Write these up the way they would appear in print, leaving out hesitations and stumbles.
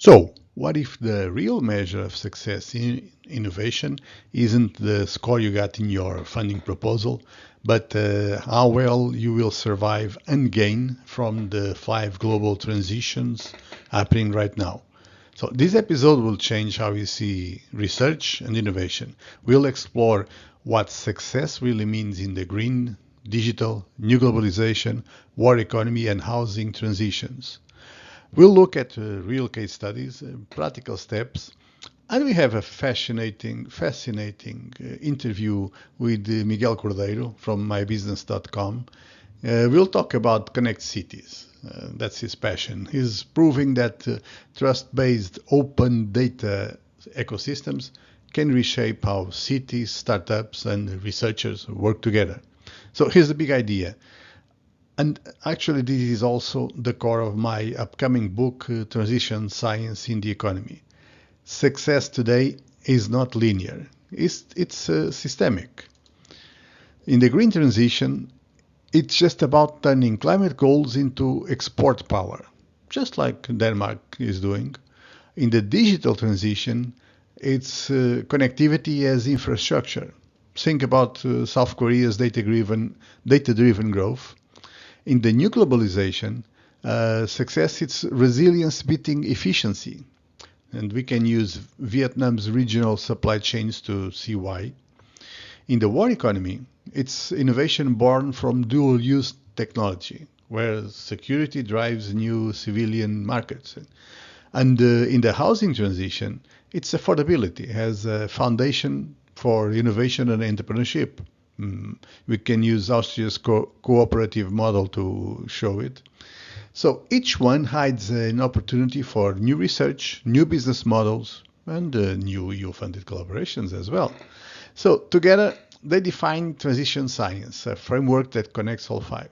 So, what if the real measure of success in innovation isn't the score you got in your funding proposal, but how well you will survive and gain from the five global transitions happening right now? So, this episode will change how you see research and innovation. We'll explore what success really means in the green, digital, new globalization, war economy, and housing transitions. We'll look at real case studies, practical steps, and we have a fascinating interview with Miguel Cordeiro from mybusiness.com. We'll talk about connect cities. That's his passion. He's proving that trust-based open data ecosystems can reshape how cities, startups, and researchers work together. So here's the big idea. And actually, this is also the core of my upcoming book, Transition Science in the Economy. Success today is not linear, it's systemic. In the green transition, it's just about turning climate goals into export power, just like Denmark is doing. In the digital transition, it's connectivity as infrastructure. Think about South Korea's data-driven growth. In the new globalization, success is resilience beating efficiency. And we can use Vietnam's regional supply chains to see why. In the war economy, it's innovation born from dual use technology, where security drives new civilian markets. And in the housing transition, it's affordability as a foundation for innovation and entrepreneurship. We can use Austria's cooperative model to show it. So each one hides an opportunity for new research, new business models, and new EU-funded collaborations as well. So together, they define transition science, a framework that connects all five.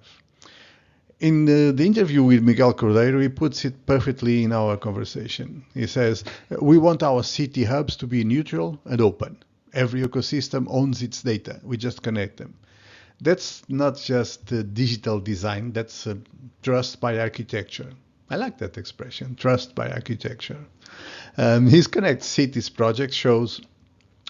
In the interview with Miguel Cordeiro, he puts it perfectly in our conversation. He says, we want our city hubs to be neutral and open. Every ecosystem owns its data. We just connect them. That's not just digital design, that's trust by architecture. I like that expression, trust by architecture. His Connect Cities project shows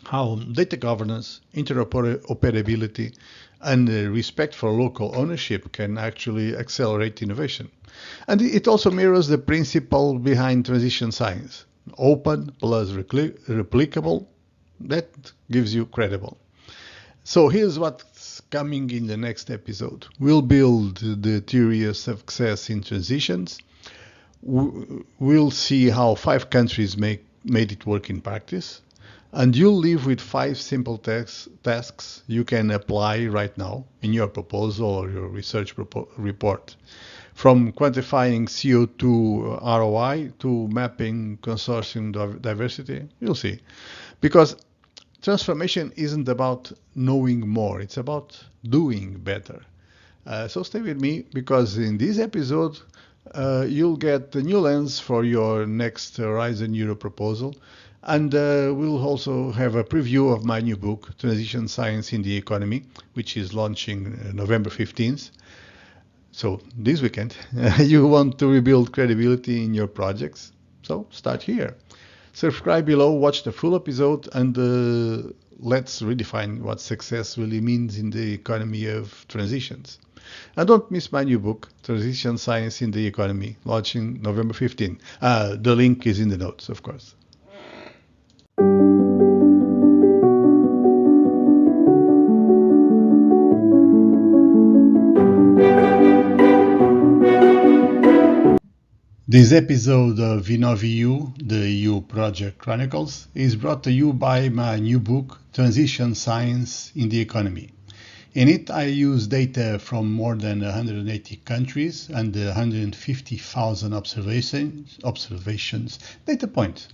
how data governance, interoperability, and respect for local ownership can actually accelerate innovation. And it also mirrors the principle behind transition science. Open plus replicable, that gives you credible. So here's what's coming in the next episode. We'll build the theory of success in transitions. We'll see how 5 countries made it work in practice. And you'll leave with 5 simple tasks you can apply right now in your proposal or your research report. From quantifying CO2 ROI to mapping consortium diversity, you'll see. Because transformation isn't about knowing more, it's about doing better. So stay with me, because in this episode, you'll get a new lens for your next Horizon Europe proposal. And we'll also have a preview of my new book, Transition Science in the Economy, which is launching November 15th. So this weekend, you want to rebuild credibility in your projects? So start here. Subscribe below, watch the full episode, and let's redefine what success really means in the economy of transitions. And don't miss my new book, Transition Science in the Economy, launching November 15. The link is in the notes, of course. This episode of InnovEU, the EU Project Chronicles, is brought to you by my new book, Transition Science in the Economy. In it, I use data from more than 180 countries and 150,000 observations, data points,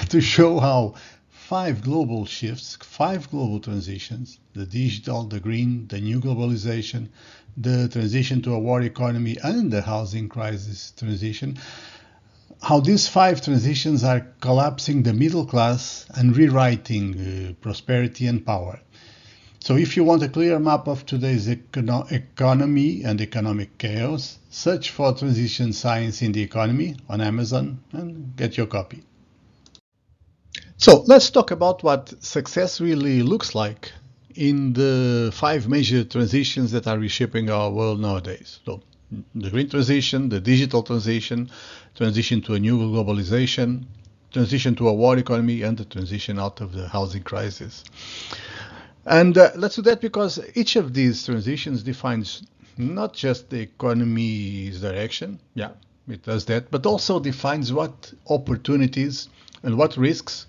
to show how 5 global shifts, 5 global transitions, the digital, the green, the new globalization, the transition to a war economy, and the housing crisis transition, how these 5 transitions are collapsing the middle class and rewriting prosperity and power. So if you want a clear map of today's economy and economic chaos, search for Transition Science in the Economy on Amazon and get your copy. So let's talk about what success really looks like in the 5 major transitions that are reshaping our world nowadays. So the green transition, the digital transition, transition to a new globalization, transition to a war economy, and the transition out of the housing crisis. And let's do that because each of these transitions defines not just the economy's direction, yeah, it does that, but also defines what opportunities and what risks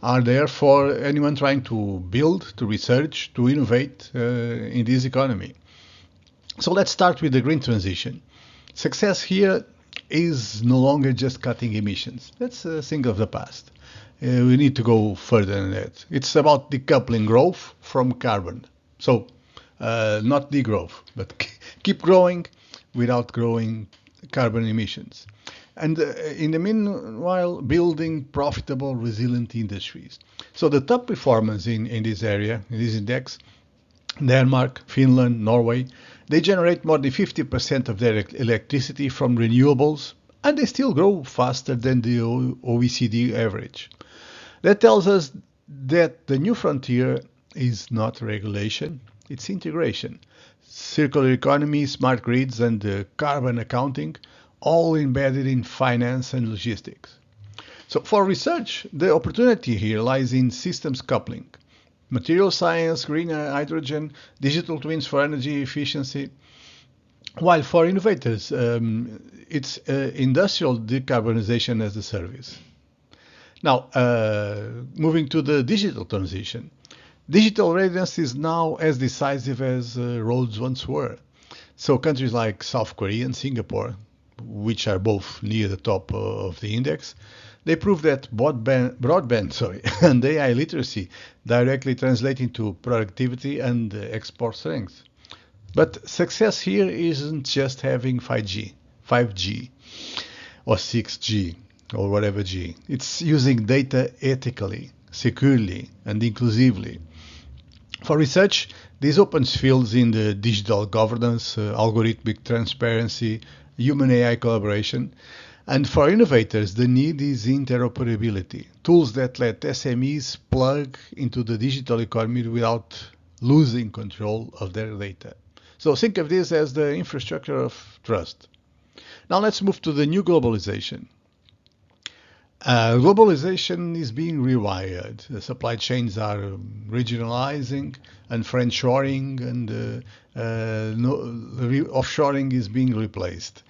are there for anyone trying to build, to research, to innovate in this economy. So let's start with the green transition. Success here is no longer just cutting emissions. That's a thing of the past. We need to go further than that. It's about decoupling growth from carbon. So, not degrowth, but keep growing without growing carbon emissions. And in the meanwhile, building profitable, resilient industries. So the top performers in this area, in this index, Denmark, Finland, Norway, they generate more than 50% of their electricity from renewables, and they still grow faster than the OECD average. That tells us that the new frontier is not regulation, it's integration. Circular economy, smart grids, and carbon accounting, all embedded in finance and logistics. So for research, the opportunity here lies in systems coupling. Material science, green hydrogen, digital twins for energy efficiency. While for innovators, it's industrial decarbonization as a service. Now, moving to the digital transition. Digital readiness is now as decisive as roads once were. So countries like South Korea and Singapore, which are both near the top of the index, they prove that broadband and AI literacy directly translate into productivity and export strength. But success here isn't just having 5G or 6G or whatever G. It's using data ethically, securely, and inclusively. For research, this opens fields in the digital governance, algorithmic transparency, human AI collaboration. And for innovators, the need is interoperability, tools that let SMEs plug into the digital economy without losing control of their data. So think of this as the infrastructure of trust. Now let's move to the new globalization. Globalization is being rewired. The supply chains are regionalizing and friendshoring, and offshoring is being replaced.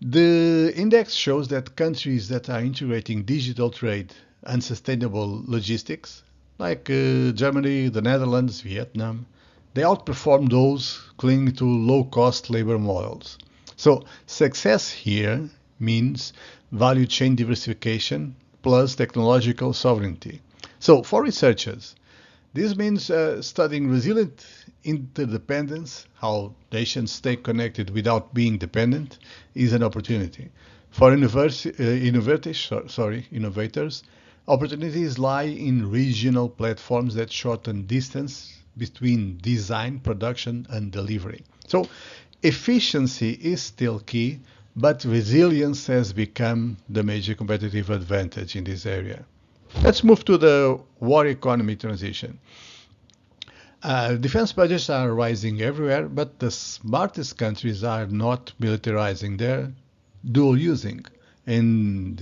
The index shows that countries that are integrating digital trade and sustainable logistics, like Germany, the Netherlands, Vietnam, they outperform those clinging to low-cost labor models. So success here means value chain diversification plus technological sovereignty. So for researchers, this means studying resilient interdependence, how nations stay connected without being dependent, is an opportunity. For innovators, opportunities lie in regional platforms that shorten distance between design, production, and delivery. So efficiency is still key, but resilience has become the major competitive advantage in this area. Let's move to the war economy transition. Defense budgets are rising everywhere, but the smartest countries are not militarizing, they're dual using. In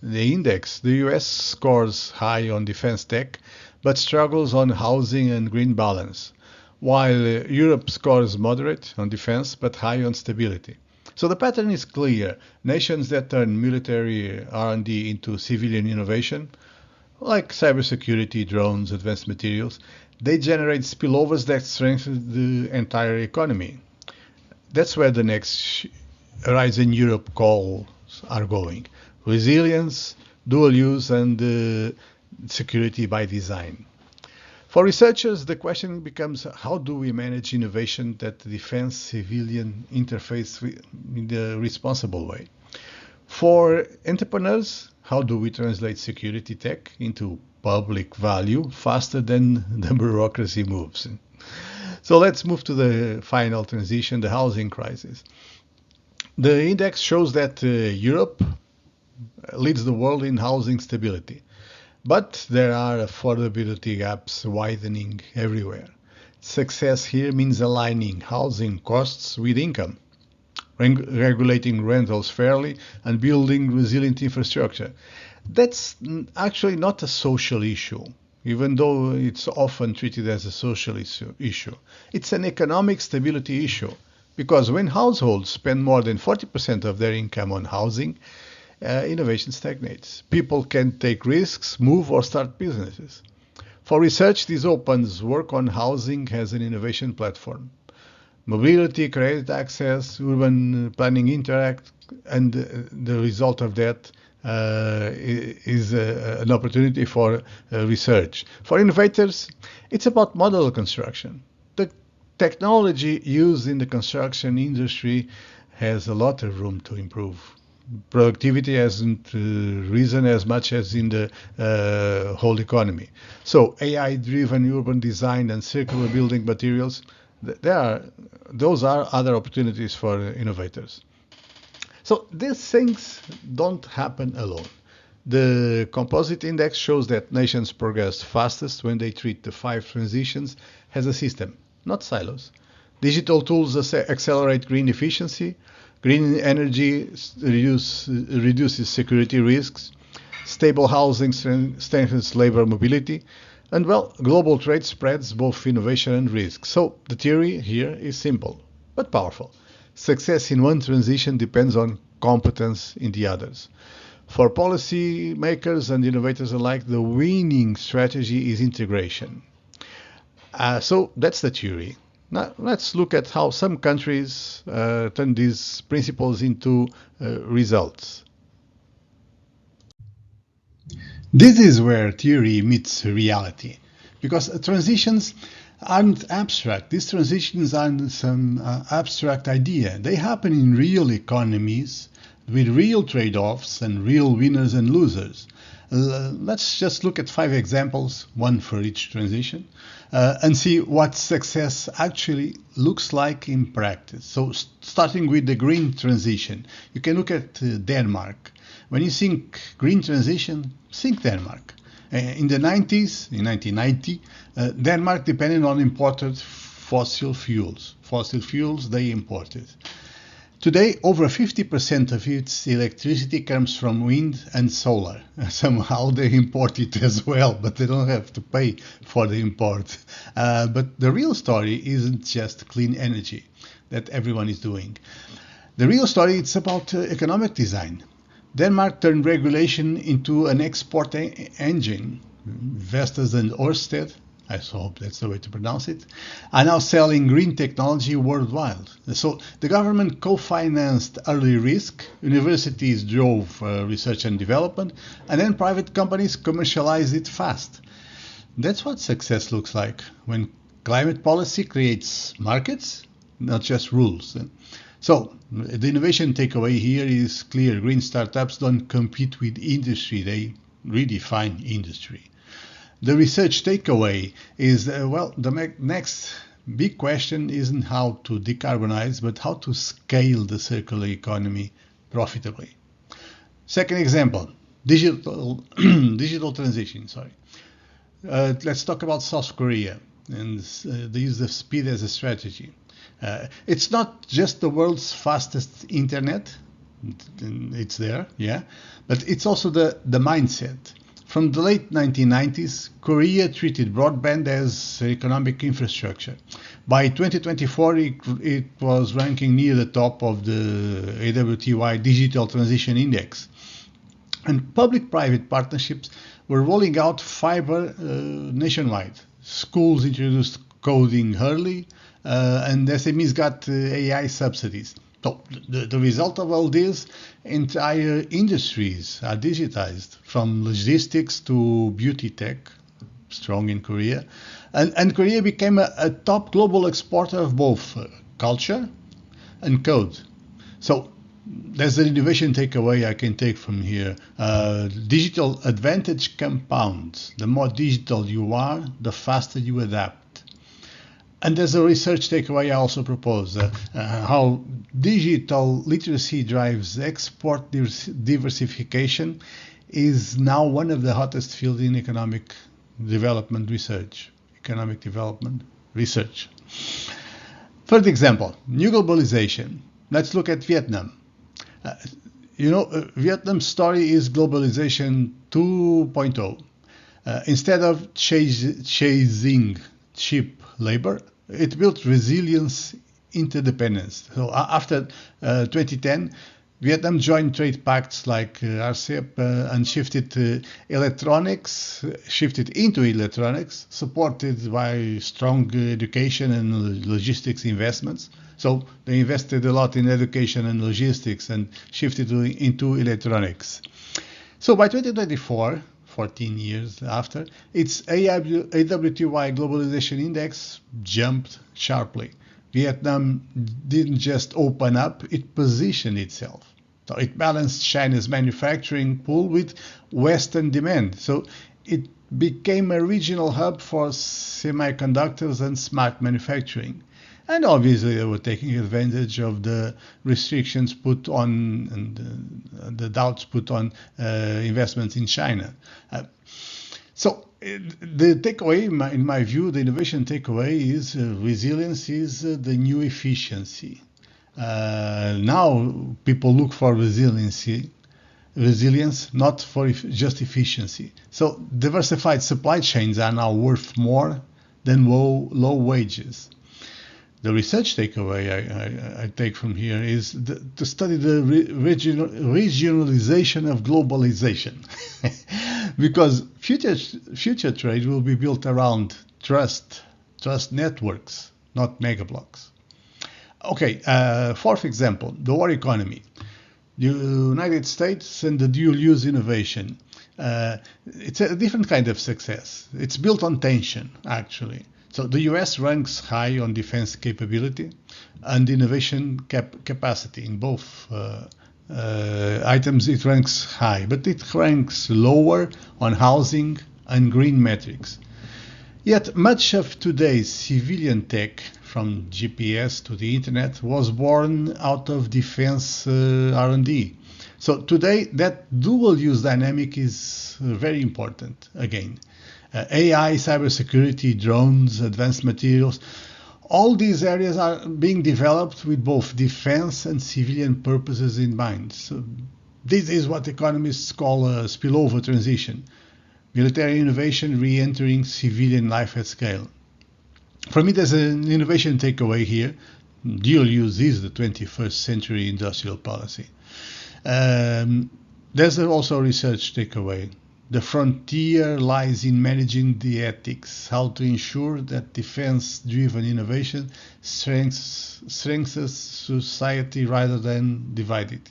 the index, the US scores high on defense tech, but struggles on housing and green balance, while Europe scores moderate on defense, but high on stability. So the pattern is clear. Nations that turn military R&D into civilian innovation, like cybersecurity, drones, advanced materials, they generate spillovers that strengthen the entire economy. That's where the next Horizon Europe calls are going. Resilience, dual use, and security by design. For researchers, the question becomes how do we manage innovation that the defense-civilian interface in a responsible way? For entrepreneurs, how do we translate security tech into public value faster than the bureaucracy moves? So let's move to the final transition, the housing crisis. The index shows that Europe leads the world in housing stability, but there are affordability gaps widening everywhere. Success here means aligning housing costs with income, regulating rentals fairly, and building resilient infrastructure. That's actually not a social issue, even though it's often treated as a social issue. It's an economic stability issue, because when households spend more than 40% of their income on housing, innovation stagnates. People can take risks, move, or start businesses. For research, this opens work on housing as an innovation platform. Mobility, credit access, urban planning interact, and the result of that is an opportunity for research. For innovators, it's about model construction. The technology used in the construction industry has a lot of room to improve. Productivity hasn't risen as much as in the whole economy. So AI-driven urban design and circular building materials, those are other opportunities for innovators. So these things don't happen alone. The composite index shows that nations progress fastest when they treat the 5 transitions as a system, not silos. Digital tools accelerate green efficiency, green energy reduces security risks, stable housing strengthens labor mobility, and well, global trade spreads both innovation and risk. So the theory here is simple, but powerful. Success in one transition depends on competence in the others. For policy makers and innovators alike, the winning strategy is integration. So that's the theory. Now let's look at how some countries turn these principles into results. This is where theory meets reality, because transitions aren't abstract. These transitions aren't some abstract idea. They happen in real economies with real trade-offs and real winners and losers. Let's just look at 5 examples, one for each transition, and see what success actually looks like in practice. So starting with the green transition, you can look at Denmark. When you think green transition, think Denmark. In the 90s, in 1990, Denmark depended on imported fossil fuels. Fossil fuels they imported. Today, over 50% of its electricity comes from wind and solar. Somehow they import it as well, but they don't have to pay for the import. But the real story isn't just clean energy that everyone is doing. The real story is about economic design. Denmark turned regulation into an export engine. Vestas and Ørsted, I hope that's the way to pronounce it, are now selling green technology worldwide. So the government co-financed early risk, universities drove research and development, and then private companies commercialized it fast. That's what success looks like when climate policy creates markets, not just rules. So the innovation takeaway here is clear. Green startups don't compete with industry, they redefine industry. The research takeaway is, the next big question isn't how to decarbonize, but how to scale the circular economy profitably. Second example, digital transition, let's talk about South Korea and the use of speed as a strategy. It's not just the world's fastest internet, it's there, yeah, but it's also the mindset. From the late 1990s, Korea treated broadband as economic infrastructure. By 2024, it was ranking near the top of the AWTY Digital Transition Index. And public-private partnerships were rolling out fiber nationwide. Schools introduced coding early, and SMEs got AI subsidies. So the result of all this, entire industries are digitized, from logistics to beauty tech, strong in Korea. And Korea became a top global exporter of both culture and code. So there's an innovation takeaway I can take from here. Digital advantage compounds. The more digital you are, the faster you adapt. And there's a research takeaway I also propose, how digital literacy drives export diversification is now one of the hottest fields in economic development research. Economic development research. Third example, new globalization. Let's look at Vietnam. Uh, Vietnam's story is globalization 2.0. Instead of chasing cheap labor, it built resilience, interdependence. So after 2010, Vietnam joined trade pacts like RCEP and shifted into electronics, supported by strong education and logistics investments. So they invested a lot in education and logistics and shifted into electronics. So by 2024, 14 years after, its AWTY Globalization Index jumped sharply. Vietnam didn't just open up, it positioned itself. So it balanced China's manufacturing pool with Western demand. So it became a regional hub for semiconductors and smart manufacturing. And obviously they were taking advantage of the restrictions put on and the doubts put on investments in China. So the takeaway, in my view, the innovation takeaway is resilience is the new efficiency. Now people look for resilience, not for just efficiency. So diversified supply chains are now worth more than low wages. The research takeaway I take from here is to study the regionalization of globalization. Because future trade will be built around trust networks, not mega blocks. Okay, fourth example, the war economy. The United States and the dual-use innovation. It's a different kind of success. It's built on tension, actually. So the US ranks high on defense capability and innovation capacity. In both items it ranks high, but it ranks lower on housing and green metrics. Yet much of today's civilian tech, from GPS to the internet, was born out of defense R&D. So today that dual-use dynamic is very important again. AI, cybersecurity, drones, advanced materials, all these areas are being developed with both defense and civilian purposes in mind. So this is what economists call a spillover transition. Military innovation re-entering civilian life at scale. For me, there's an innovation takeaway here. Dual use is the 21st century industrial policy. There's also a research takeaway. The frontier lies in managing the ethics, how to ensure that defense-driven innovation strengthens society rather than divide it.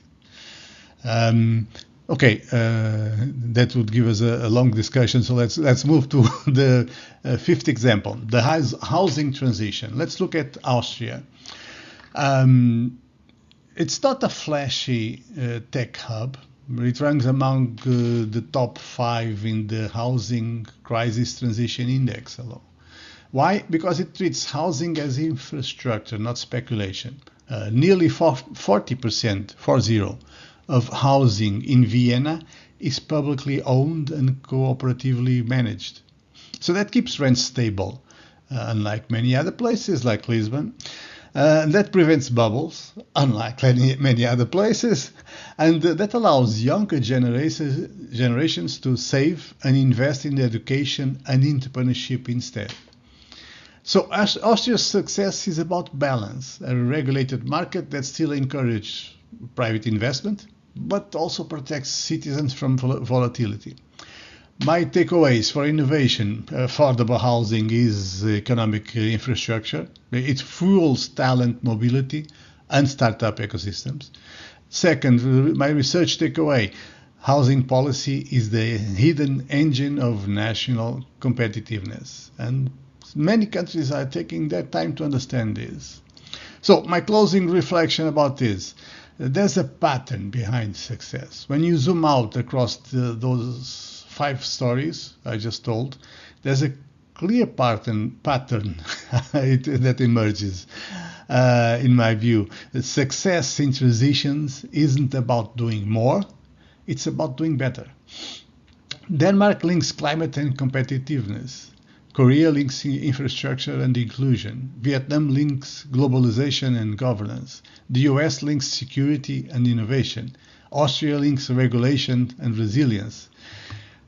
That would give us a long discussion, so let's move to the fifth example, the housing transition. Let's look at Austria. It's not a flashy tech hub. It ranks among the top 5 in the Housing Crisis Transition Index alone. Why? Because it treats housing as infrastructure, not speculation. Nearly 40%, 40, of housing in Vienna is publicly owned and cooperatively managed. So that keeps rents stable, unlike many other places like Lisbon. That prevents bubbles, unlike many other places, and that allows younger generations to save and invest in education and entrepreneurship instead. So Austria's success is about balance, a regulated market that still encourages private investment, but also protects citizens from volatility. My takeaways for innovation, affordable housing is economic infrastructure. It fuels talent mobility and startup ecosystems. Second, my research takeaway, housing policy is the hidden engine of national competitiveness. And many countries are taking their time to understand this. So my closing reflection about this, there's a pattern behind success. When you zoom out across those 5 stories I just told, there's a clear pattern that emerges, in my view. Success in transitions isn't about doing more, it's about doing better. Denmark links climate and competitiveness. Korea links infrastructure and inclusion. Vietnam links globalization and governance. The US links security and innovation. Austria links regulation and resilience.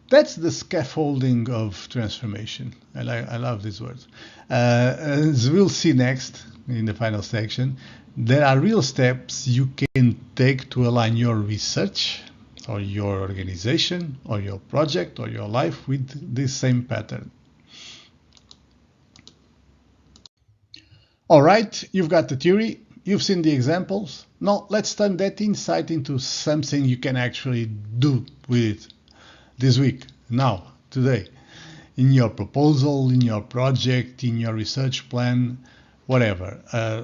That's the scaffolding of transformation. I love these words. As we'll see next in the final section, there are real steps you can take to align your research or your organization or your project or your life with this same pattern. All right, you've got the theory, you've seen the examples. Now let's turn that insight into something you can actually do with it this week, now, today, in your proposal, in your project, in your research plan, whatever.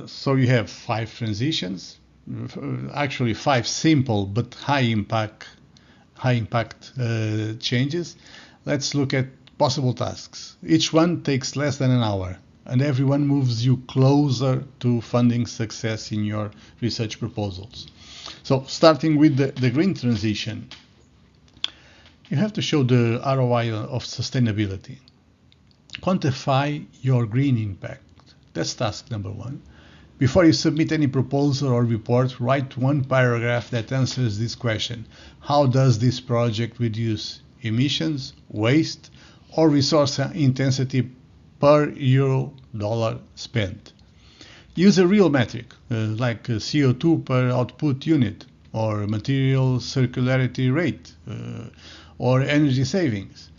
So you have 5 transitions, actually 5 simple but high impact changes. Let's look at possible tasks. Each one takes less than an hour, and everyone moves you closer to funding success in your research proposals. So starting with the green transition, you have to show the ROI of sustainability. Quantify your green impact. That's task number 1. Before you submit any proposal or report, write one paragraph that answers this question. How does this project reduce emissions, waste, or resource intensity per euro dollar spent? Use a real metric, like CO2 per output unit, or material circularity rate, or energy savings.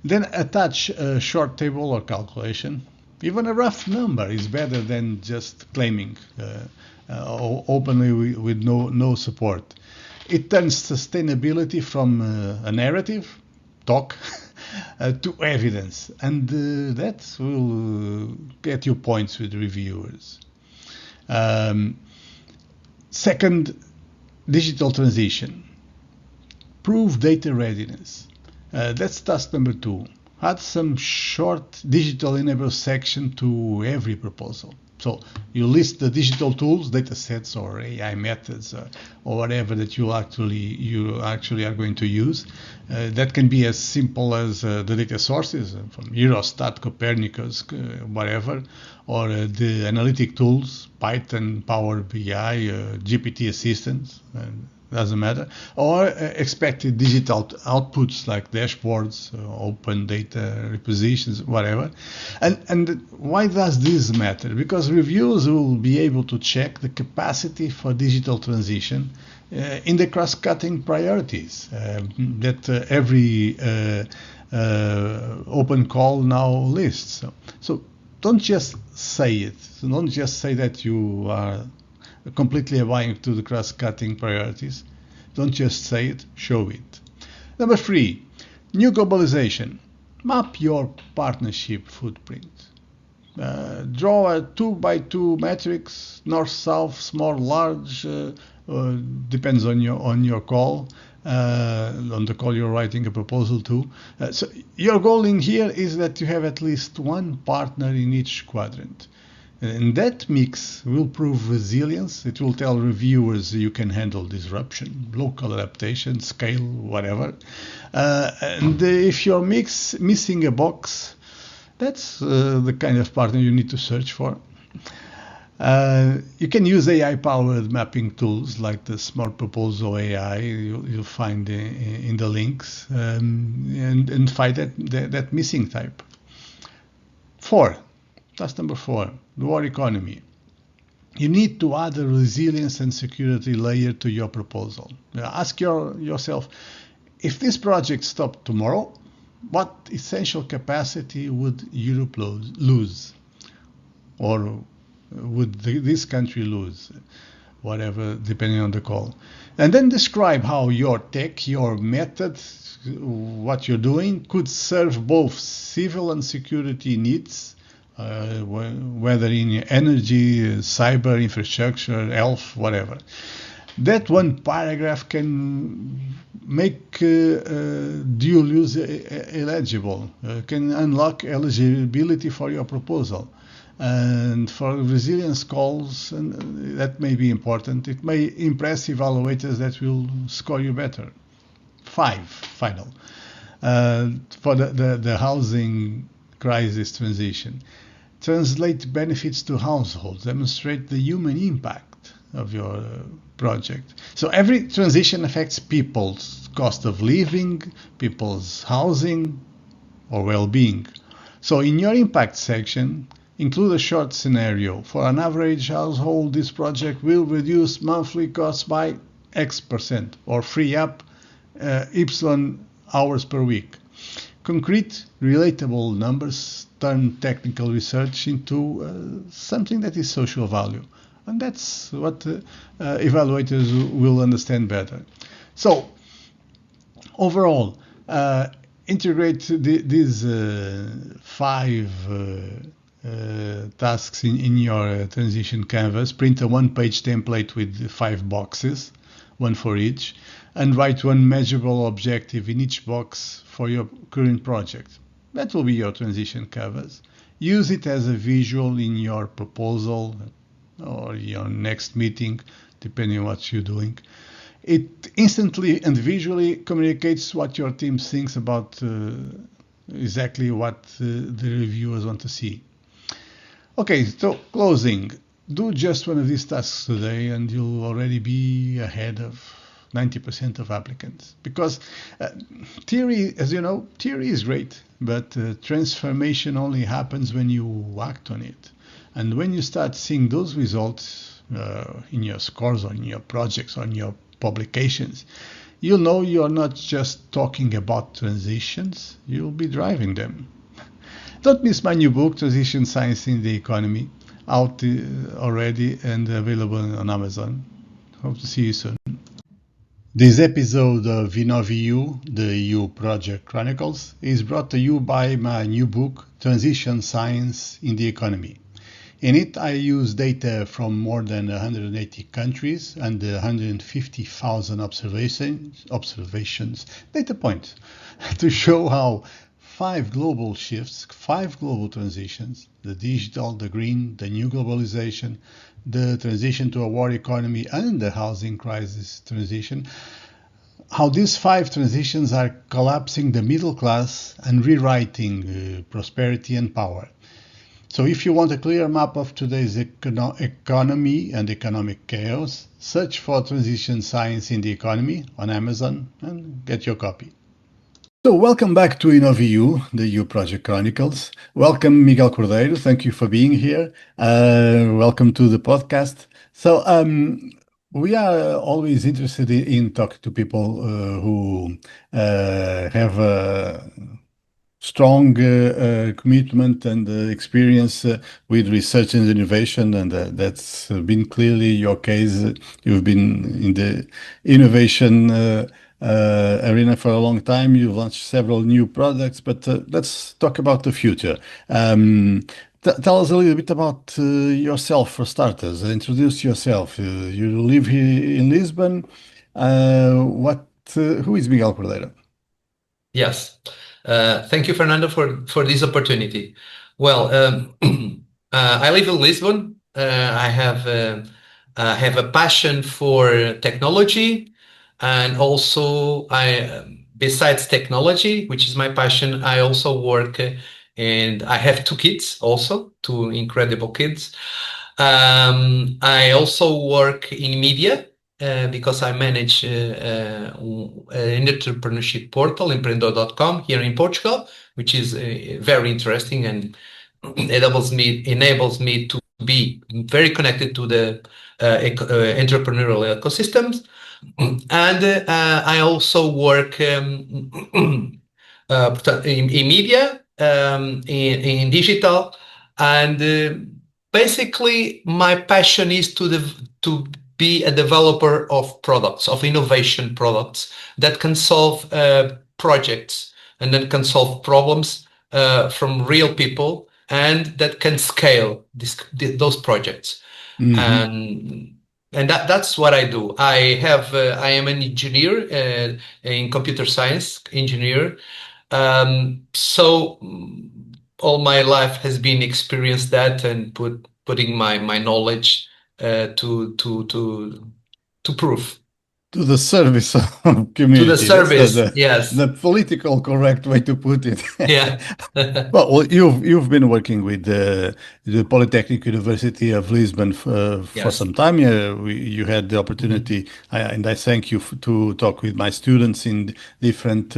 Then attach a short table or calculation. Even a rough number is better than just claiming openly with no support. It turns sustainability from a narrative, talk, to evidence, and that will get you points with reviewers. Second, digital transition. Prove data readiness. That's task number 2. Add some short digital enable section to every proposal. So you list the digital tools, data sets, or AI methods, or whatever that you actually are going to use. That can be as simple as the data sources from Eurostat, Copernicus, whatever, or the analytic tools, Python, Power BI, GPT assistants. Doesn't matter, or expected digital outputs like dashboards, open data repositions, whatever. And why does this matter? Because reviewers will be able to check the capacity for digital transition in the cross-cutting priorities that every open call now lists. So don't just say it. Don't just say that you are completely aligned to the cross-cutting priorities. Don't just say it, show it. Number 3, new globalization. Map your partnership footprint. Draw a 2x2 matrix, north-south, small-large, depends on your call, on the call you're writing a proposal to. So your goal in here is that you have at least one partner in each quadrant. And that mix will prove resilience. It will tell reviewers you can handle disruption, local adaptation, scale, whatever. And if you're missing a box, that's the kind of partner you need to search for. You can use AI-powered mapping tools like the Smart Proposal AI you'll find in the links, and find that missing type. 4. That's number 4, the war economy. You need to add a resilience and security layer to your proposal. Ask yourself, if this project stopped tomorrow, what essential capacity would Europe lose? Or would this country lose? Whatever, depending on the call. And then describe how your tech, your method, what you're doing could serve both civil and security needs, whether in energy, cyber, infrastructure, health, whatever. That one paragraph can make dual use eligible, can unlock eligibility for your proposal. And for resilience calls, and that may be important. It may impress evaluators that will score you better. 5, final. For the housing crisis transition. Translate benefits to households, demonstrate the human impact of your project. So every transition affects people's cost of living, people's housing, or well-being. So in your impact section, include a short scenario. For an average household, this project will reduce monthly costs by X% or free up Y hours per week. Concrete, relatable numbers turn technical research into something that is social value. And that's what evaluators will understand better. So, overall, integrate these 5 tasks in your transition canvas. Print a one-page template with 5 boxes, one for each, and write one measurable objective in each box for your current project. That will be your transition canvas. Use it as a visual in your proposal or your next meeting, depending on what you're doing. It instantly and visually communicates what your team thinks about exactly what the reviewers want to see. Okay, so closing. Do just one of these tasks today and you'll already be ahead of 90% of applicants. Because theory, as you know, theory is great, but transformation only happens when you act on it. And when you start seeing those results in your scores or in your projects or in your publications, you'll know you're not just talking about transitions, you'll be driving them. Don't miss my new book, Transition Science in the Economy, out already and available on Amazon. Hope to see you soon. This episode of InnovEU, the EU Project Chronicles, is brought to you by my new book, Transition Science in the Economy. In it, I use data from more than 180 countries and 150,000 observations, data points, to show how 5 global shifts, 5 global transitions, the digital, the green, the new globalization, the transition to a war economy, and the housing crisis transition, how these 5 transitions are collapsing the middle class and rewriting prosperity and power. So if you want a clear map of today's economy and economic chaos, search for Transition Science in the Economy on Amazon and get your copy. So welcome back to InnovEU, the EU Project Chronicles. Welcome, Miguel Cordeiro. Thank you for being here. Welcome to the podcast. So we are always interested in talking to people who have a strong commitment and experience with research and innovation, and that's been clearly your case. You've been in the innovation arena for a long time. You've launched several new products, but let's talk about the future. Tell us a little bit about yourself for starters. Introduce yourself. You live here in Lisbon. Who is Miguel Cordeiro? Yes. Thank you, Fernando, for this opportunity. Well, I live in Lisbon. I have a passion for technology, and also besides technology, which is my passion, I also work, and I have 2 kids, also 2 incredible kids. I also work in media. Because I manage an entrepreneurship portal, empreendedor.com, here in Portugal, which is very interesting and enables me to be very connected to the entrepreneurial ecosystems. And I also work in media, in digital, and basically my passion is to be a developer of products, of innovation products that can solve projects and that can solve problems from real people and that can scale those projects. Mm-hmm. And and that's what I do. I am an engineer in computer science engineer. So all my life has been experienced that and putting my knowledge to proof. To the service of To the community. That's service, yes. the political correct way to put it. Yeah. Well, you've been working with the Polytechnic University of Lisbon for Yes. some time. You had the Mhm. opportunity, and I thank you to talk with my students in different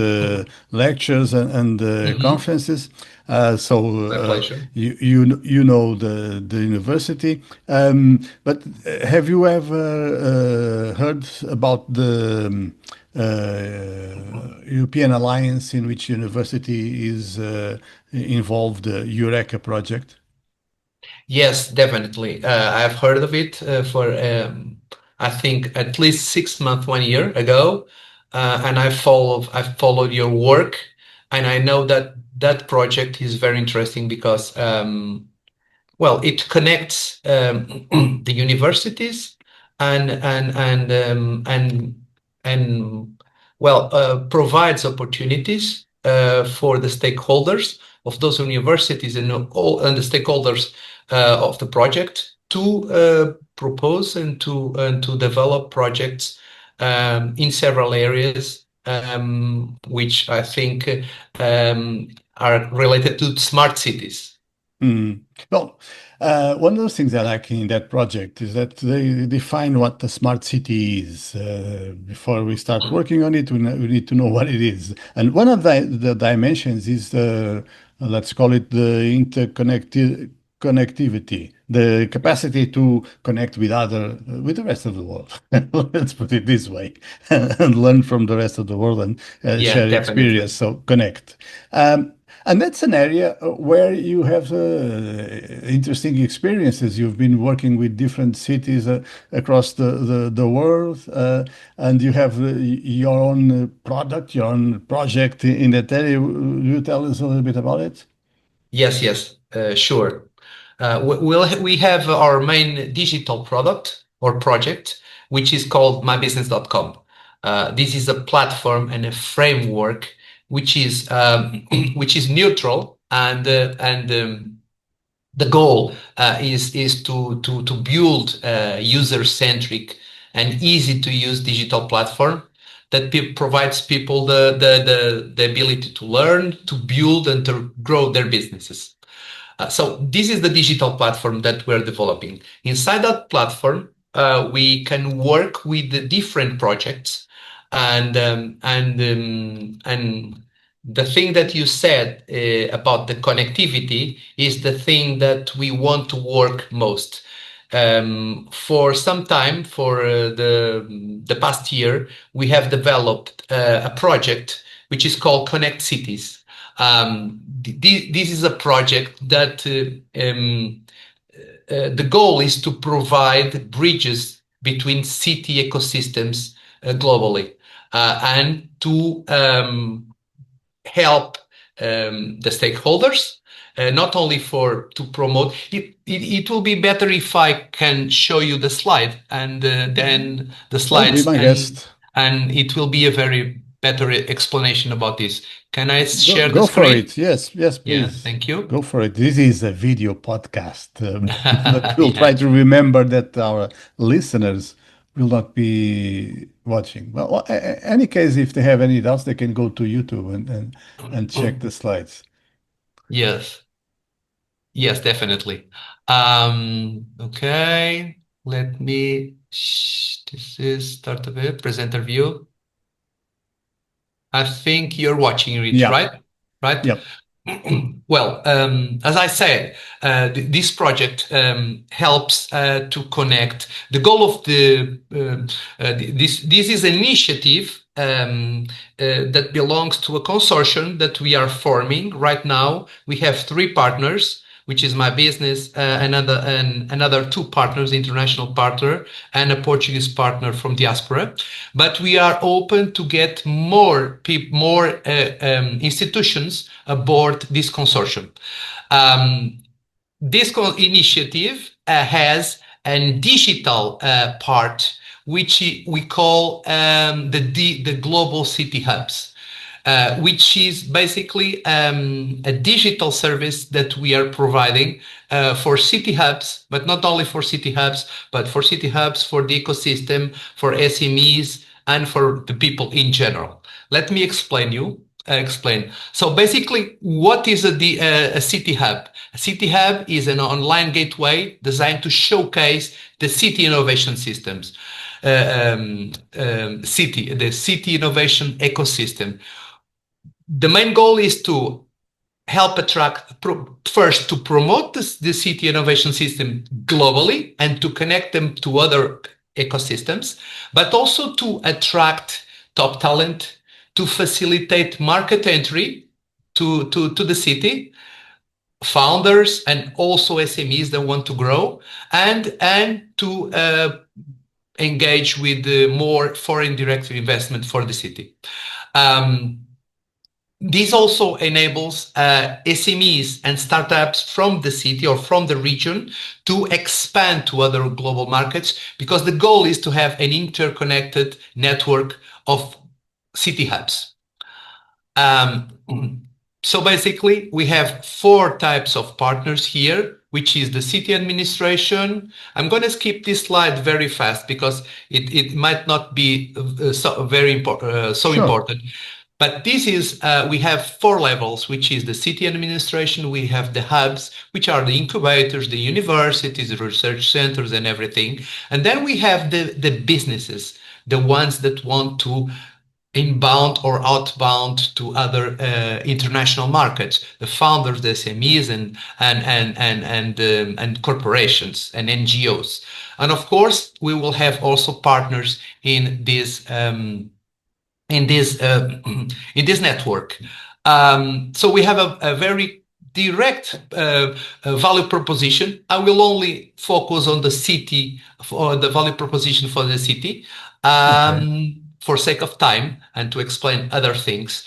lectures and Mhm. conferences. My pleasure. You know the university, but have you ever heard about the European Alliance in which university is involved, the Eureka project? Yes, definitely. I've heard of it for I think at least 6 months, 1 year ago, and I've followed your work, and I know that that project is very interesting because well, it connects the universities and and and and well provides opportunities for the stakeholders of those universities and the stakeholders of the project to propose and to develop projects in several areas which I think are related to smart cities. Mm. Well, one of the things I like in that project is that they define what the smart city is. Before we start working on it, we need to know what it is. And one of the dimensions is let's call it the connectivity, the capacity to connect with the rest of the world. Let's put it this way, and learn from the rest of the world and Yeah, share experience. definitely. So connect. And that's an area where you have interesting experiences. You've been working with different cities across the world, and you have your own product, your own project in that area. Will you tell us a little bit about it? Yes, yes, sure. We have our main digital product or project, which is called mybusiness.com. This is a platform and a framework which is which is neutral and the goal is to build a user-centric and easy to use digital platform that provides people the ability to learn, to build, and to grow their businesses. So this is the digital platform that we're developing. Inside that platform, we can work with the different projects, and the thing that you said about the connectivity is the thing that we want to work most. For some time, for the past year, we have developed a project which is called Connect Cities. This is a project that the goal is to provide bridges between city ecosystems globally and to help the stakeholders. Not only for to promote it, it will be better if I can show you the slide and then the Well, be slides my guest. and it will be a very better explanation about this. Can I share the Go for screen? it. Yes, yes, Yeah, please. thank you. Go for it. This is a video podcast, but we'll try Yeah. to remember that our listeners will not be watching. Well, any case, if they have any doubts, they can go to YouTube and check the slides. Yes. Yes, definitely. Okay. Let me. This is start of it. Presenter view. I think you're watching it, Yeah, right? Right. yeah. Well, as I said, this project helps to connect. The goal of this is an initiative that belongs to a consortium that we are forming right now. We have three partners, which is my business, another two partners, international partner, and a Portuguese partner from diaspora. But we are open to get more institutions aboard this consortium. This initiative has and digital part, which we call the global city hubs. Which is basically a digital service that we are providing for city hubs, but not only for city hubs, but for city hubs, for the ecosystem, for SMEs, and for the people in general. Let me explain. So basically, what is a city hub? A city hub is an online gateway designed to showcase the city innovation systems, the city innovation ecosystem. The main goal is to help first to promote the city innovation system globally and to connect them to other ecosystems, but also to attract top talent, to facilitate market entry to the city, founders and also SMEs that want to grow, and to engage with more foreign direct investment for the city. This also enables SMEs and startups from the city or from the region to expand to other global markets, because the goal is to have an interconnected network of city hubs. So basically, we have 4 types of partners here, which is the city administration. I'm going to skip this slide very fast because it might not be so Sure. important. But this is, we have 4 levels, which is the city administration. We have the hubs, which are the incubators, the universities, the research centers and everything. And then we have the businesses, the ones that want to inbound or outbound to other international markets, the founders, the SMEs and corporations and NGOs. And of course, we will have also partners in this network. So we have a very direct value proposition. I will only focus on the city, for the value proposition for the city, for sake of time and to explain other things.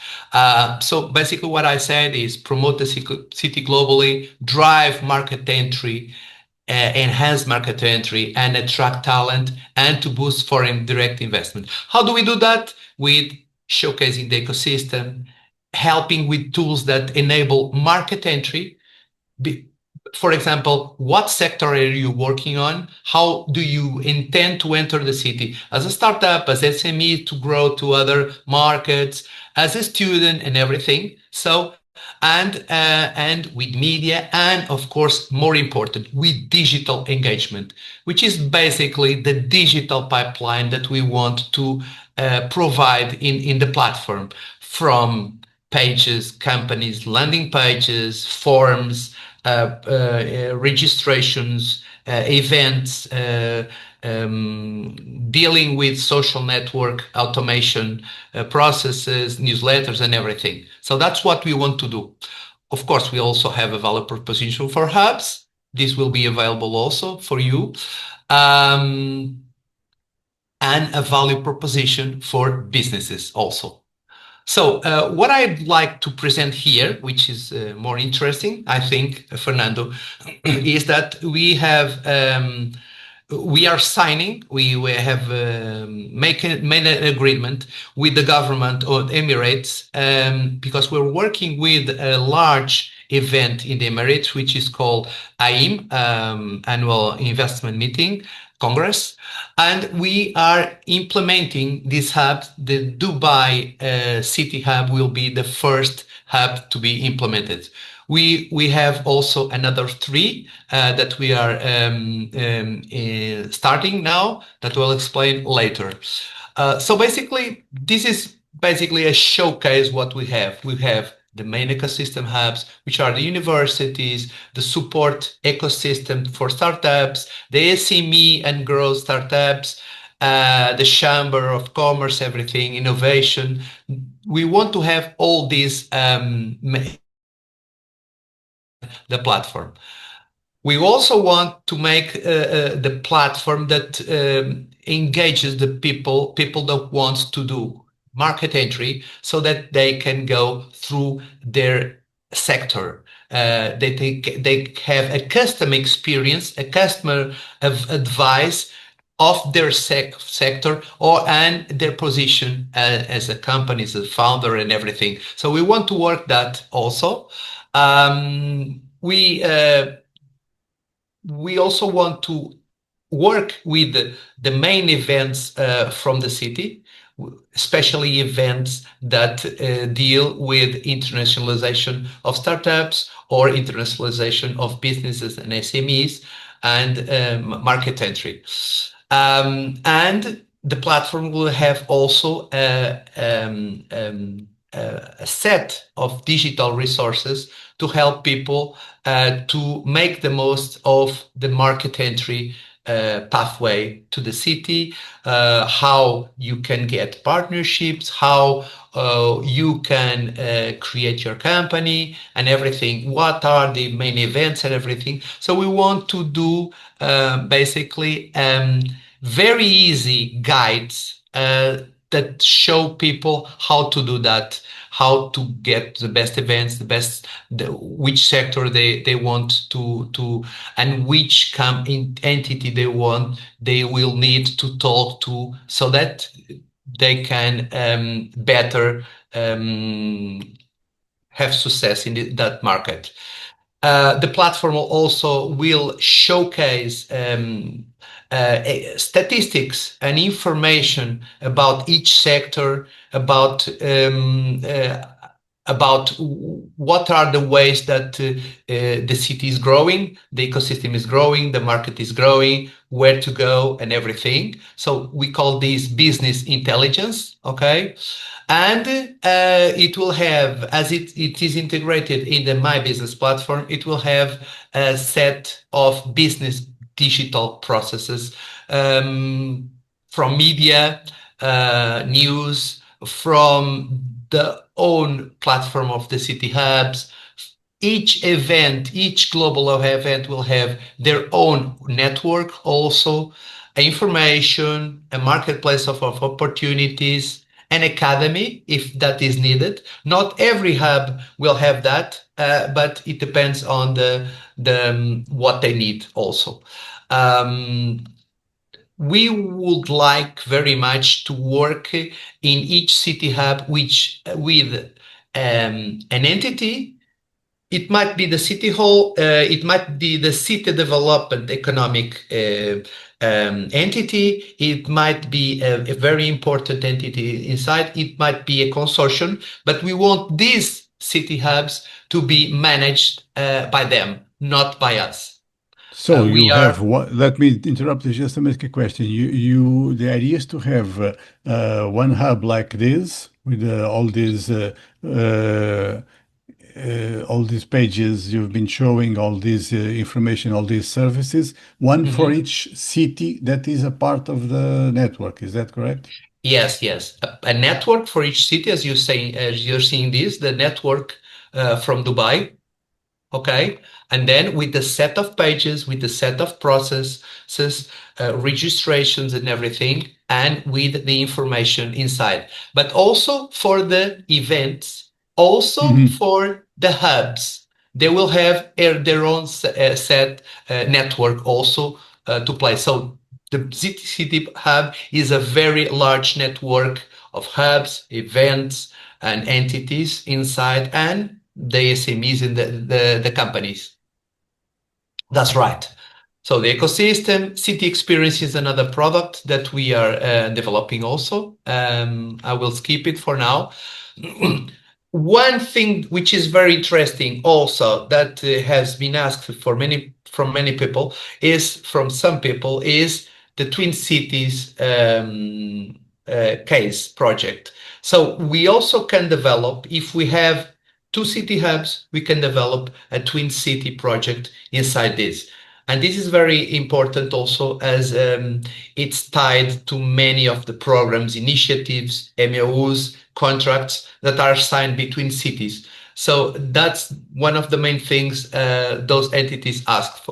So basically what I said is promote the city globally, drive market entry, enhance market entry and attract talent, and to boost foreign direct investment. How do we do that? With showcasing the ecosystem, helping with tools that enable market entry. For example, what sector are you working on? How do you intend to enter the city as a startup, as SME, to grow to other markets, as a student and everything? So, and with media, and of course, more important, with digital engagement, which is basically the digital pipeline that we want to provide in the platform, from pages, companies, landing pages, forms, registrations, events, dealing with social network automation processes, newsletters, and everything. So that's what we want to do. Of course, we also have a value proposition for hubs. This will be available also for you. And a value proposition for businesses also. So what I'd like to present here, which is more interesting, I think, Fernando, is that we are signing, we have made an agreement with the government of Emirates, because we're working with a large event in the Emirates, which is called AIM, Annual Investment Meeting, Congress, and we are implementing this hub. The Dubai City Hub will be the first hub to be implemented. We have also another 3 that we are starting now that we'll explain later. So basically, this is basically a showcase what we have. We have the main ecosystem hubs, which are the universities, the support ecosystem for startups, the SME and growth startups, the Chamber of Commerce, everything, innovation. We want to have all these, the platform. We also want to make the platform that engages the people that wants to do market entry, so that they can go through their sector, they have a custom experience, a customer of advice of their sector and their position as a company, as a founder and everything. So we want to work that also. We also want to work with the main events from the city, especially events that deal with internationalization of startups or internationalization of businesses and SMEs and market entry. And the platform will have also a set of digital resources to help people to make the most of the market entry pathway to the city, how you can get partnerships, how you can create your company and everything, what are the main events and everything. So we want to do basically very easy guides that show people how to do that, how to get the best events, which sector they want to, and which entity they will need to talk to, so that they can better have success in that market. The platform also will showcase statistics and information about each sector, about what are the ways that the city is growing, the ecosystem is growing, the market is growing, where to go and everything. So we call this business intelligence, okay? And it will have, as it is integrated in the My Business platform, it will have a set of business digital processes from media, news, from the own platform of the city hubs. Each global event will have their own network also, information, a marketplace of opportunities, an academy if that is needed. Not every hub will have that, but it depends on what they need also. We would like very much to work in each city hub with an entity. It might be the city hall, it might be the city development economic entity, it might be a very important entity inside, it might be a consortium, but we want these city hubs to be managed by them, not by us. So you have one. Let me interrupt you just to make a question. The idea is to have one hub like this with all these pages you've been showing, all this information, all these services, one for each city that is a part of the network. Is that correct? Yes. A network for each city, as you're seeing this, the network from Dubai. Okay, and then with the set of pages, with the set of processes, registrations and everything, and with the information inside. But also for the events, also for the hubs, they will have their own set network also to play. So the city hub is a very large network of hubs, events, and entities inside, and the SMEs and the companies. That's right. So the ecosystem, city experience is another product that we are developing also. I will skip it for now. One thing which is very interesting also that has been asked from many people is the Twin Cities case project. So we also can develop, if we have two city hubs, we can develop a twin city project inside this. And this is very important also as it's tied to many of the programs, initiatives, MOUs, contracts that are signed between cities. So that's one of the main things those entities ask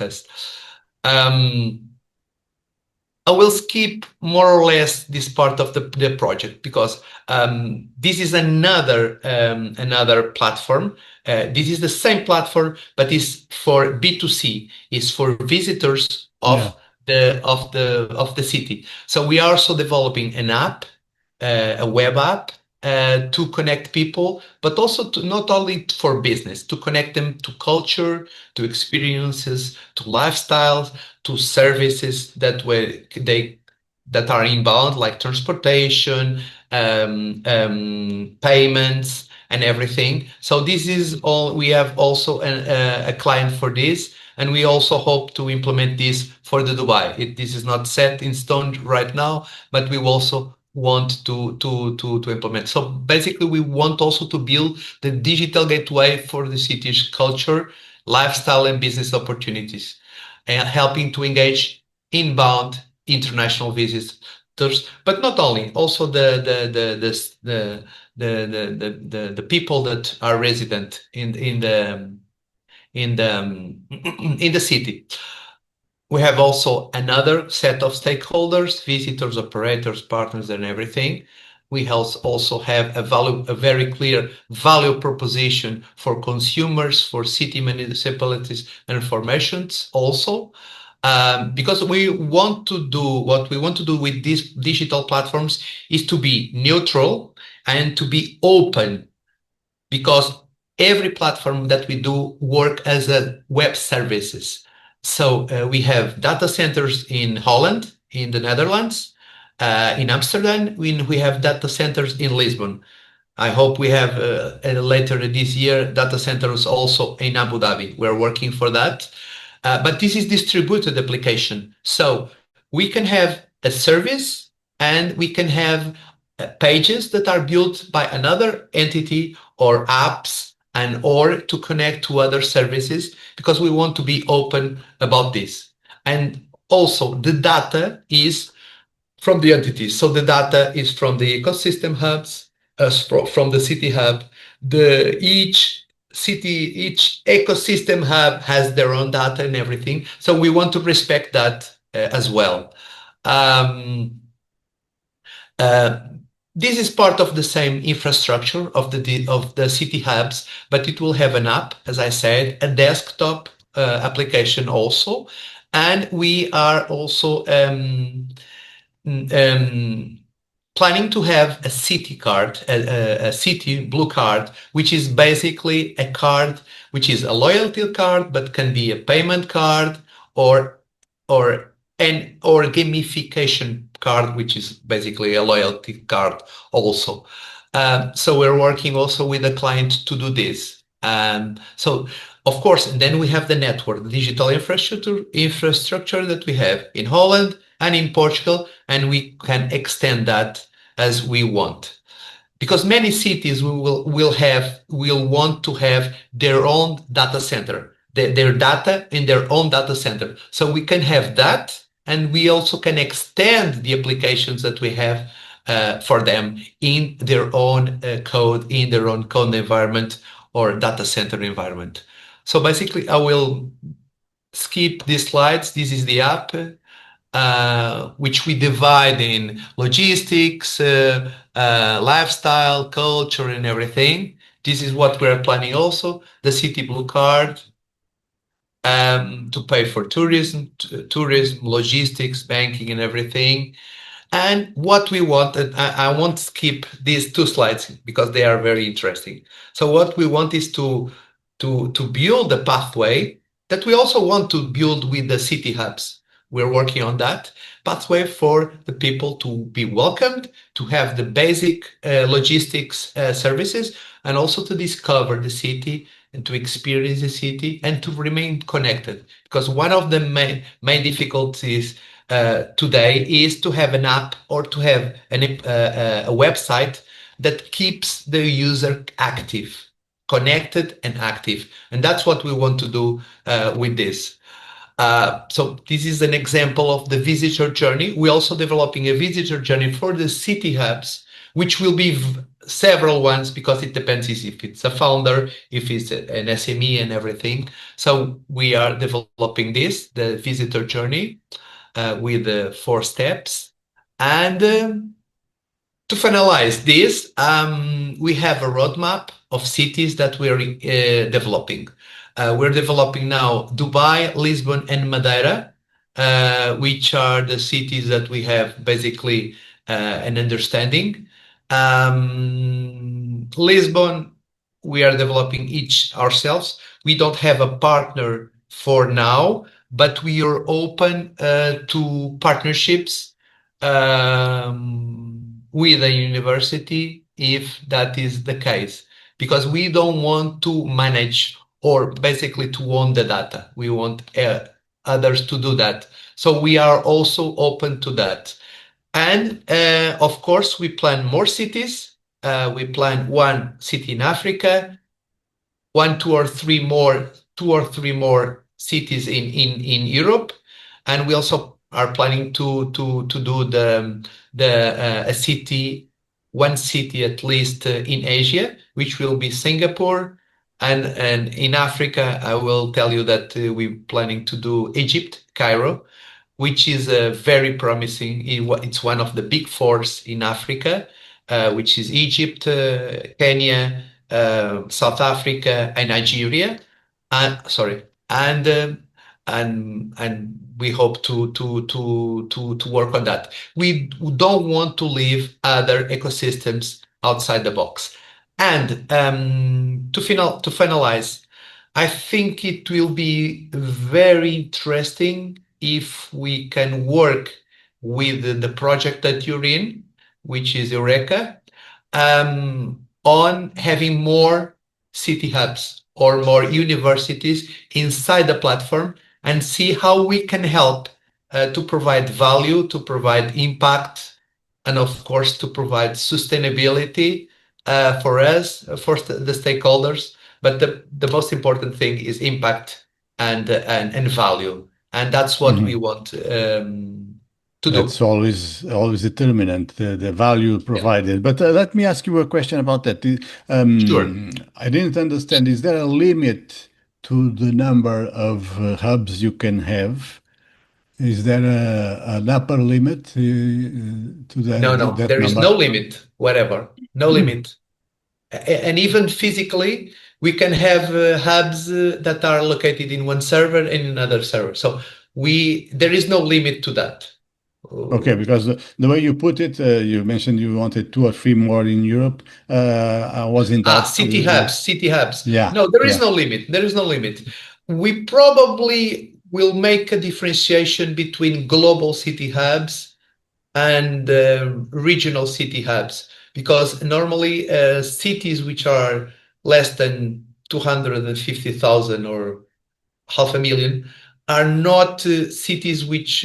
us. I will skip more or less this part of the project because this is another platform. This is the same platform, but is for B2C. Is for visitors Yeah. of the city. So we are also developing an app, a web app, to connect people, but also to not only for business, to connect them to culture, to experiences, to lifestyles, to services that are inbound, like transportation, payments, and everything. So this is all. We have also a client for this, and we also hope to implement this for the Dubai. This is not set in stone right now, but we also want to implement. So basically, we want also to build the digital gateway for the city's culture, lifestyle, and business opportunities, and helping to engage inbound international visitors, but not only, also the people that are resident in the city. We have also another set of stakeholders, visitors, operators, partners, and everything. We also have a very clear value proposition for consumers, for city municipalities, and for merchants also. Because we want to do what we want to do with these digital platforms is to be neutral and to be open, because every platform that we do work as a web services. So we have data centers in Holland, in the Netherlands, in Amsterdam. We have data centers in Lisbon. I hope we have later this year data centers also in Abu Dhabi. We're working for that. But this is distributed application. So we can have a service and we can have pages that are built by another entity or apps and or to connect to other services, because we want to be open about this. And also the data is from the entities. So the data is from the ecosystem hubs, from the city hub. Each ecosystem hub has their own data and everything. So we want to respect that as well. Uh, this is part of the same infrastructure of the city hubs, but it will have an app, as I said, a desktop application also, and we are also planning to have a city card, a city blue card, which is basically a card which is a loyalty card, but can be a payment card or or gamification card, which is basically a loyalty card also. So we're working also with a client to do this. So of course, and then we have the network, the digital infrastructure that we have in Holland and in Portugal, and we can extend that as we want. Because many cities will want to have their own data center, their data in their own data center. So we can have that, and we also can extend the applications that we have for them in their own code environment or data center environment. So basically, I will skip these slides. This is the app, which we divide in logistics, lifestyle, culture, and everything. This is what we're planning also. The City Blue Card, to pay for tourism, logistics, banking, and everything. And what we want, and I won't skip these two slides because they are very interesting. So what we want is to build a pathway that we also want to build with the city hubs. We're working on that pathway for the people to be welcomed, to have the basic logistics services, and also to discover the city and to experience the city and to remain connected. Because one of the main difficulties today is to have an app or to have a website that keeps the user active, connected and active. And that's what we want to do with this. So this is an example of the visitor journey. We're also developing a visitor journey for the city hubs, which will be several ones, because it depends if it's a founder, if it's an SME and everything. So we are developing the visitor journey. with 4 steps. And to finalize this, we have a roadmap of cities that we're developing. We're developing now Dubai, Lisbon, and Madeira, which are the cities that we have basically an understanding. Lisbon, we are developing each ourselves. We don't have a partner for now, but we are open to partnerships with a university if that is the case, because we don't want to manage or basically to own the data. We want others to do that. So we are also open to that. And of course, we plan more cities. We plan 1 city in Africa, 2 or 3 more cities in Europe, and we also are planning to do a city, 1 city at least in Asia, which will be Singapore, and in Africa, I will tell you that we're planning to do Egypt, Cairo, which is very promising. It's one of the big 4s in Africa, which is Egypt, Kenya, South Africa, and Nigeria. Sorry, and we hope to work on that. We don't want to leave other ecosystems outside the box. And to finalize, I think it will be very interesting if we can work with the project that you're in, which is Eureka, on having more city hubs or more universities inside the platform, and see how we can help to provide value, to provide impact, and of course to provide sustainability for us, for the stakeholders. But the most important thing is impact and value, and that's what we want to do. That's always determinant, the value provided. But let me ask you a question about that. Sure. I didn't understand. Is there a limit to the number of hubs you can have? Is there an upper limit to that? No, that there is number? no limit, whatever, no limit. And even physically, we can have hubs that are located in one server and in another server. So there is no limit to that. Okay, because the way you put it, you mentioned you wanted 2 or 3 more in Europe. I was in that. City hubs. Yeah. No, there is no limit. There is no limit. We probably will make a differentiation between global city hubs and regional city hubs, because normally cities which are less than 250,000 or 500,000 are not cities which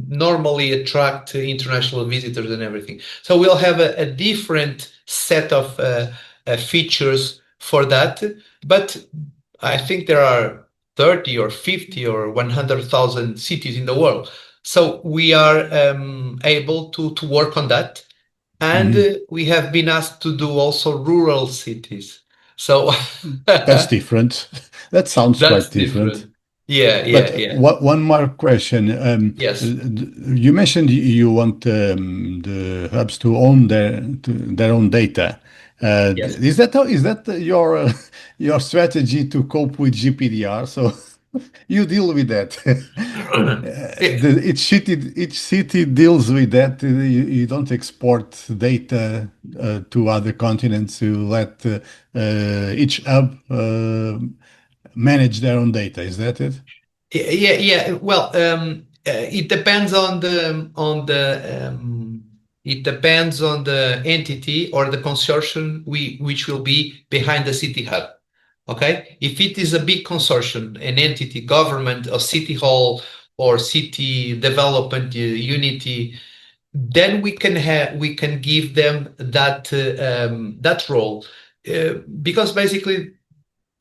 normally attract international visitors and everything. So we'll have a different set of features for that. But I think there are 30 or 50 or 100,000 cities in the world. So we are able to work on that. And we have been asked to do also rural cities. So that's different. That sounds quite different. Yeah. One more question. Yes. You mentioned you want the hubs to own their own data. Yes. Is that your strategy to cope with GDPR? So you deal with that. Each city deals with that. You don't export data to other continents. You let each hub manage their own data. Is that it? Yeah. Well, it depends on the entity or the consortium which will be behind the city hub. Okay, if it is a big consortium, an entity, government, or city hall, or city development unity, then we can give them that role, because basically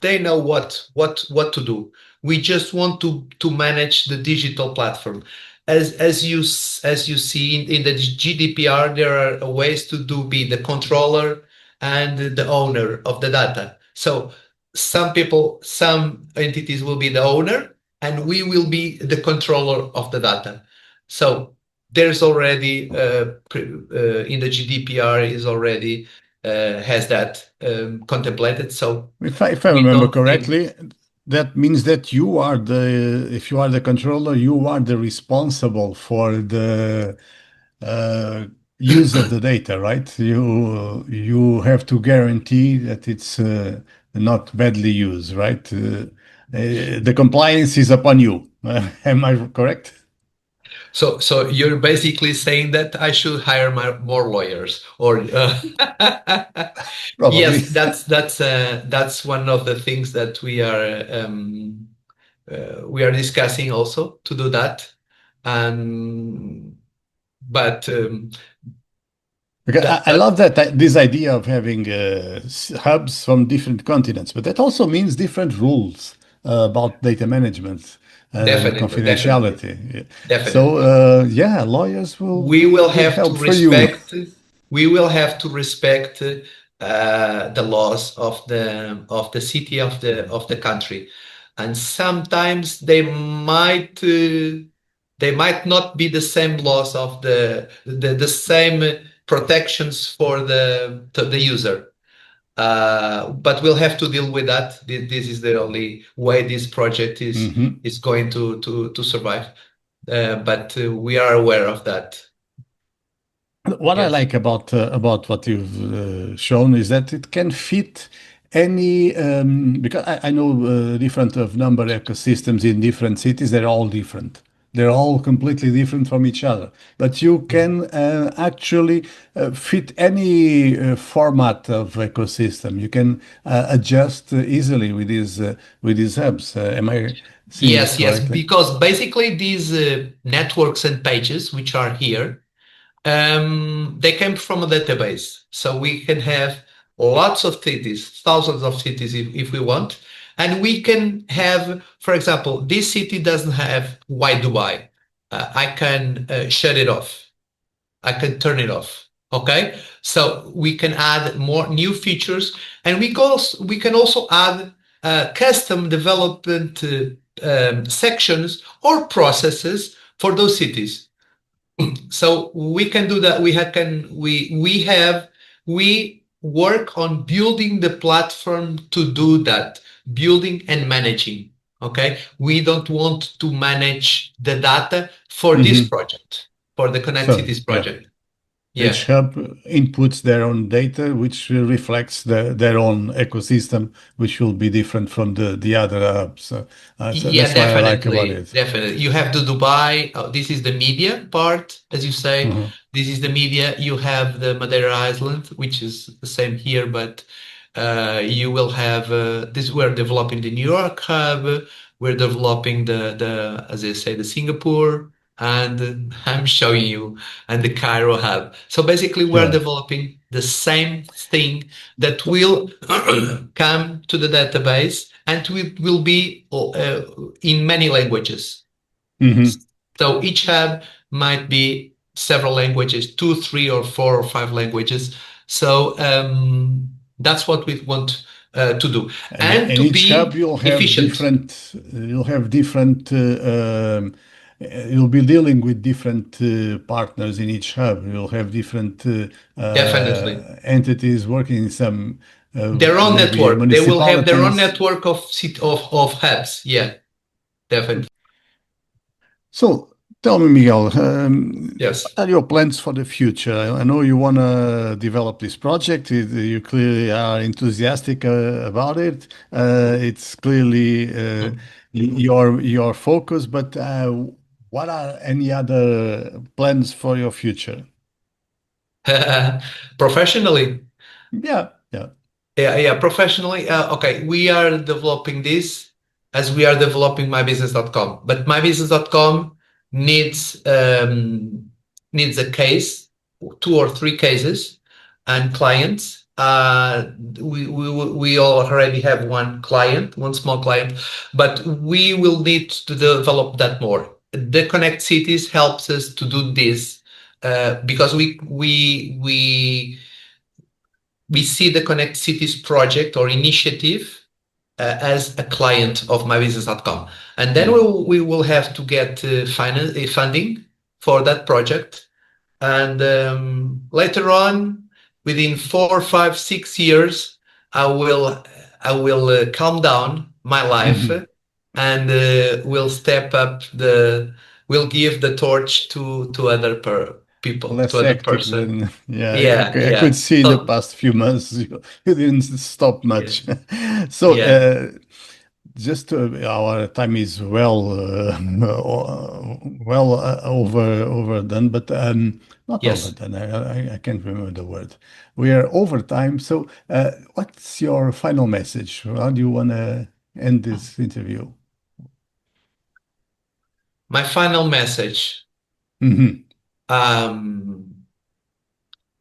they know what to do. We just want to manage the digital platform. As you see in the GDPR, there are ways to be the controller and the owner of the data. So some entities will be the owner, and we will be the controller of the data. So there's already in the GDPR is already has that contemplated. So If I we remember don't need. correctly, that means that if you are the controller, you are the responsible for the uh, use of the data, right? You have to guarantee that it's not badly used, right? The compliance is upon you. Am I correct? So you're basically saying that I should hire more lawyers, or Probably. yes, that's one of the things that we are discussing also to do that, and but Because that I that love that this idea of having hubs from different continents, but that also means different rules about data management and definitely, confidentiality. Yeah. So definitely. yeah, lawyers will we will be have to help for you. respect we will have to respect the laws of the city of the country, and sometimes they might not be the same laws of the same protections for the user, but we'll have to deal with that. This is the only way this project Mhm. is going to survive, but we are aware of that. What I Yes, like about what you've shown is that it can fit any because I know different of number ecosystems in different cities. They're all different. They're all completely different from each other. But you can actually fit any format of ecosystem. You can adjust easily with these hubs. Am I seeing it yes, correctly? because basically these networks and pages which are here, they came from a database. So we can have lots of cities, thousands of cities if we want. And we can have, for example, this city doesn't have Why Dubai. I can shut it off. I can turn it off. Okay. So we can add more new features, and we can also add custom development sections or processes for those cities. So we can do that. We work on building the platform to do that, building and managing. Okay, we don't want to manage the data for this Hmm. project, for the Connect So Cities yeah. project. Each Yeah. hub inputs their own data, which reflects their own ecosystem, which will be different from the other hubs. So Yeah, that's why I like about definitely, it. definitely. You have the Dubai. This is the media part, as you say. Mhm. This is the media. You have the Madeira Island, which is the same here, but you will have this. We're developing the New York hub. We're developing the as I say, the Singapore, and I'm showing you, and the Cairo hub. So basically, we're Sure. developing the same thing that will come to the database, and it will be in many languages. Hmm. So each hub might be several languages, two, three, or four or five languages. So that's what we want to do, and And to each hub be efficient. you'll have different, you'll be dealing with different partners in each hub. You'll have different Definitely. entities working in some, Their own maybe network. They will have their own municipalities. network of hubs. Yeah, definitely. So tell me, Miguel, what Yes. are your plans for the future? I know you want to develop this project. You clearly are enthusiastic about it. It's clearly your focus, but what are any other plans for your future? Professionally. Yeah, yeah. Yeah. Professionally, okay, we are developing this as we are developing mybusiness.com. But mybusiness.com needs a case, two or three cases, and clients. We already have one client, one small client, but we will need to develop that more. The Connect Cities helps us to do this because we see the Connect Cities project or initiative as a client of mybusiness.com. And then Mm. we will have to get funding. for that project. And later on, within 4, 5, 6 years, I will calm down my life and will give the torch to other people, to Less other active person. than, yeah, Yeah, I could yeah. see in the So past few months you didn't stop yeah, much. So, yeah. just our time is well, well overdone, but not Yes. overdone. I can't remember the word. We are over time. So, what's your final message? How do you want to end this interview? My final message. Hmm. Um,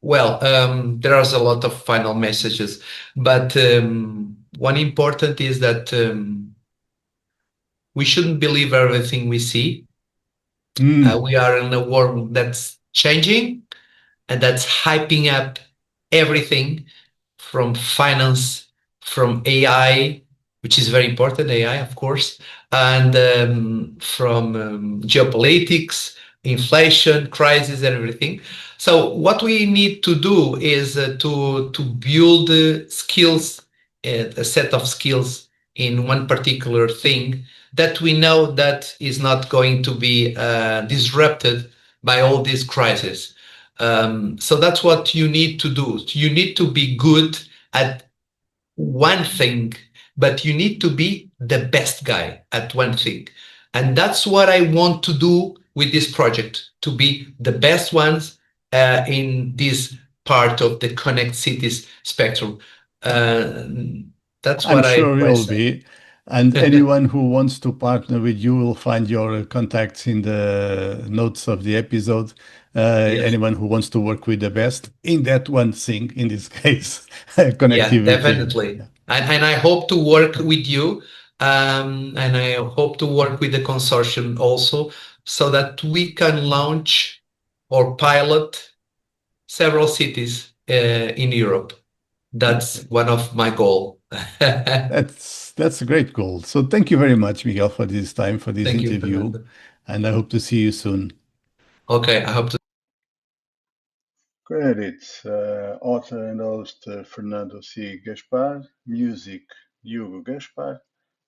there are a lot of final messages, but one important is that we shouldn't believe everything we see. Mm. We are in a world that's changing and that's hyping up everything from finance, from AI, which is very important, AI, of course, and from geopolitics, inflation, crisis, and everything. So what we need to do is to build skills, a set of skills in one particular thing that we know that is not going to be disrupted by all these crises. So that's what you need to do. You need to be good at one thing, but you need to be the best guy at one thing. And that's what I want to do with this project, to be the best ones in this part of the Connect Cities spectrum. Uh, that's I'm what sure I you'll say. be. And anyone who wants to partner with you will find your contacts in the notes of the episode. Yes. Anyone who wants to work with the best in that one thing, in this case, Yeah, connectivity. definitely. And I hope to work with you, and I hope to work with the consortium also, so that we can launch or pilot several cities in Europe. That's one of my goal. That's a great goal. So thank you very much, Miguel, for this time, for this Thank you, interview, Fernando. and I hope to see you soon. Okay, I hope to. Credits, author and host Fernando C. Gaspar, music Hugo Gaspar,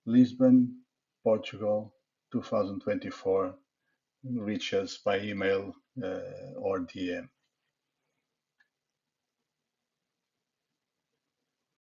Lisbon, Portugal, 2024. Reach us by email or DM.